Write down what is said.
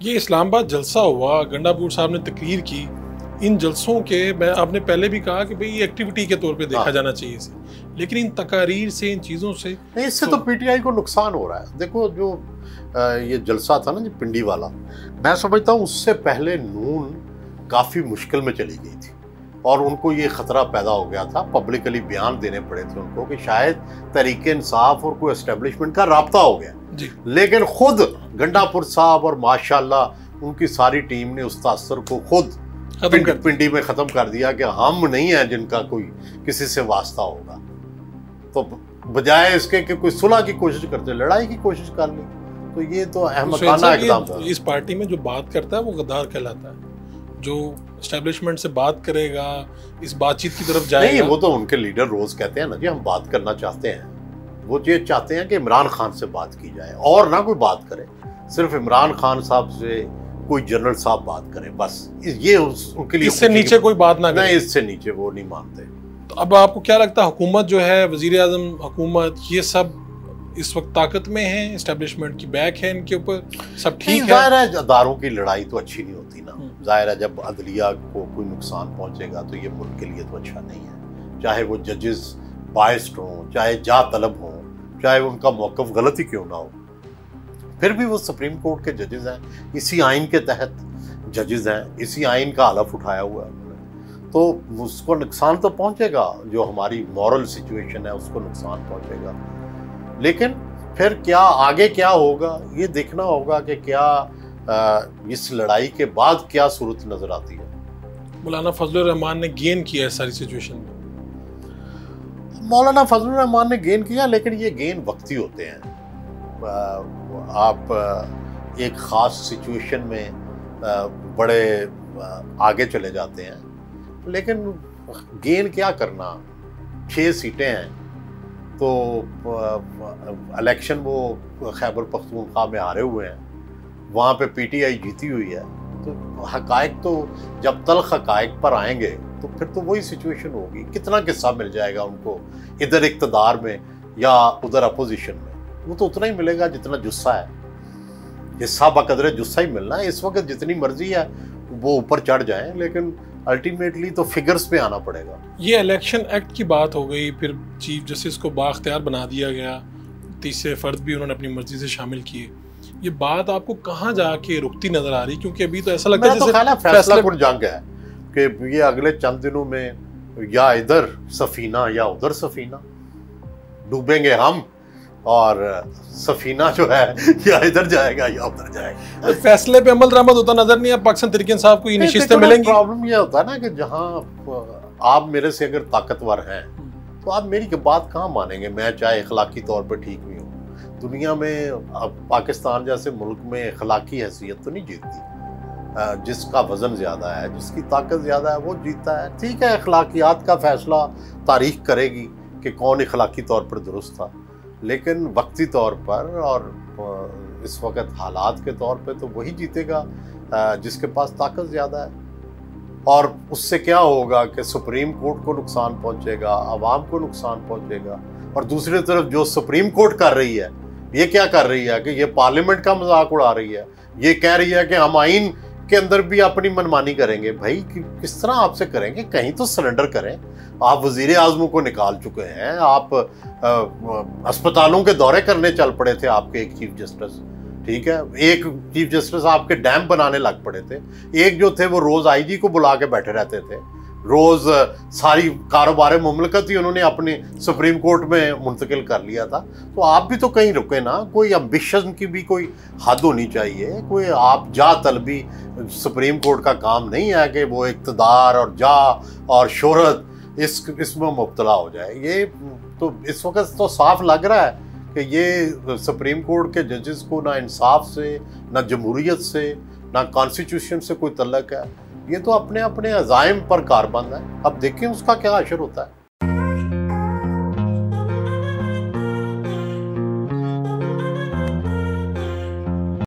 ये इस्लामाबाद जलसा हुआ, गंडापुर साहब ने तकरीर की, इन जलसों के मैं आपने पहले भी कहा कि भाई ये एक्टिविटी के तौर पे देखा जाना चाहिए इसे, लेकिन इन तकारीर से, इन चीज़ों से नहीं, इससे तो पीटीआई को नुकसान हो रहा है। देखो जो ये जलसा था ना जो पिंडी वाला, मैं समझता हूँ उससे पहले नून काफ़ी मुश्किल में चली गई थी और उनको ये ख़तरा पैदा हो गया था, पब्लिकली बयान देने पड़े थे उनको कि शायद तहरीके इंसाफ और कोई एस्टेब्लिशमेंट का राब्ता हो गया जी। लेकिन खुद गंडापुर साहब और माशाल्लाह उनकी सारी टीम ने उस तासर को खुद पिंडी में ख़त्म कर दिया कि हम नहीं हैं जिनका कोई किसी से वास्ता होगा। तो बजाय इसके कि कोई सुलह की कोशिश करते, लड़ाई की कोशिश कर ली। तो ये तो अहमकाना इक़दाम था। इस पार्टी में जो बात करता है वो गद्दार कहलाता है, जो एस्टेब्लिशमेंट से बात करेगा, इस बातचीत की तरफ जाएगा। नहीं, वो तो उनके लीडर रोज कहते हैं ना जी हम बात करना चाहते हैं। वो ये चाहते हैं कि इमरान खान से बात की जाए और ना कोई बात करे, सिर्फ इमरान खान साहब से कोई जनरल साहब बात करे, बस ये उनके लिए। इससे नीचे कोई बात ना करे। नहीं, इससे नीचे वो नहीं मानते। तो अब आपको क्या लगता है, हुकूमत जो है, वजीर आजम हुकूमत, ये सब इस वक्त ताकत में है, एस्टेब्लिशमेंट की बैक है इनके ऊपर, सब ठीक है? जाहिर है अदारों की लड़ाई तो अच्छी नहीं होती ना। जाहिर है जब अदलिया को कोई नुकसान पहुंचेगा तो ये मुल्क के लिए तो अच्छा नहीं है, चाहे वो जजेस बायस्ड हों, चाहे जा तलब हों, चाहे उनका मौक़िफ़ गलत ही क्यों ना हो, फिर भी वो सुप्रीम कोर्ट के जजेस हैं, इसी आइन के तहत जजेस हैं, इसी आइन का हलफ उठाया हुआ है, तो उसको नुकसान तो पहुंचेगा। जो हमारी मॉरल सिचुएशन है उसको नुकसान पहुंचेगा, लेकिन फिर क्या आगे क्या होगा ये देखना होगा कि क्या इस लड़ाई के बाद क्या सूरत नजर आती है। मौलाना फजलुर रहमान ने गेन किया है सारी सिचुएशन में। मौलाना फजलुर रहमान ने गेन किया, लेकिन ये गेन वक्ती होते हैं। आप एक ख़ास सिचुएशन में बड़े आगे चले जाते हैं, लेकिन गेन क्या करना, 6 सीटें हैं तो इलेक्शन वो खैबर पख्तूनख्वा में हारे हुए हैं, वहाँ पे पीटीआई जीती हुई है। तो हकायक तो जब तल्ख हकायक पर आएंगे तो फिर तो वही सिचुएशन होगी। कितना किस्सा मिल जाएगा उनको इधर इक़्तिदार में या उधर अपोजिशन में, वो तो उतना ही मिलेगा जितना जुस्सा है। हिस्सा बकदरे जुस्सा ही मिलना है। इस वक्त जितनी मर्जी है वो ऊपर चढ़ जाए, लेकिन अल्टीमेटली तो फिगर्स पे आना पड़ेगा। ये इलेक्शन एक्ट की बात हो गई, फिर चीफ जस्टिस को बाख्तियार बना दिया गया, तीसरे फर्द भी उन्होंने अपनी मर्जी से शामिल किए। ये बात आपको कहाँ जाके रुकती नजर आ रही? क्योंकि अभी तो ऐसा लगता है जैसे फैसला कुन जंग है कि ये अगले चंद दिनों में या इधर सफीना या उधर सफीना, डूबेंगे हम और सफीना जो है या इधर जाएगा या उधर जाएगा। तो फैसले पे अमल दरामद होता नजर नहीं है पाकिस्तान तहरीक इंसाफ को, ये नशिस्तें मिलेंगी। प्रॉब्लम ये होता है ना कि जहाँ आप मेरे से अगर ताकतवर हैं तो आप मेरी बात कहाँ मानेंगे, मैं चाहे इखलाकी तौर पर ठीक भी हूँ। दुनिया में पाकिस्तान जैसे मुल्क में इखलाकी हैसियत तो नहीं जीतती, जिसका वजन ज़्यादा है, जिसकी ताकत ज़्यादा है वो जीतता है। ठीक है, इखलाकियात का फैसला तारीख करेगी कि कौन इखलाकी तौर पर दुरुस्त था, लेकिन वक्ती तौर पर और इस वक्त हालात के तौर पे तो वही जीतेगा जिसके पास ताकत ज़्यादा है। और उससे क्या होगा कि सुप्रीम कोर्ट को नुकसान पहुंचेगा, आवाम को नुकसान पहुंचेगा। और दूसरी तरफ जो सुप्रीम कोर्ट कर रही है, ये क्या कर रही है कि ये पार्लियामेंट का मजाक उड़ा रही है। ये कह रही है कि हम आइन के अंदर भी अपनी मनमानी करेंगे। भाई किस तरह आपसे करेंगे, कहीं तो सरेंडर करें। आप वजीर आज़म को निकाल चुके हैं, आप अस्पतालों के दौरे करने चल पड़े थे आपके एक चीफ जस्टिस, ठीक है, एक चीफ जस्टिस आपके डैम बनाने लग पड़े थे, एक जो थे वो रोज़ आईजी को बुला के बैठे रहते थे, रोज़ सारी कारोबार मुमलकत ही उन्होंने अपने सुप्रीम कोर्ट में मुंतकिल कर लिया था। तो आप भी तो कहीं रुके ना, कोई एम्बिशन की भी कोई हद होनी चाहिए। कोई आप जा तलबी सुप्रीम कोर्ट का काम नहीं है कि वो इक़्तिदार और जा और शोहरत इसमें मुब्तला हो जाए। ये तो इस वक्त तो साफ लग रहा है कि ये सुप्रीम कोर्ट के जजेस को ना इंसाफ से, ना जमहूरियत से, ना कॉन्स्टिट्यूशन से कोई तल्लक है। ये तो अपने अपने अज़ाइम पर कारबंद है। अब देखें उसका क्या असर होता है।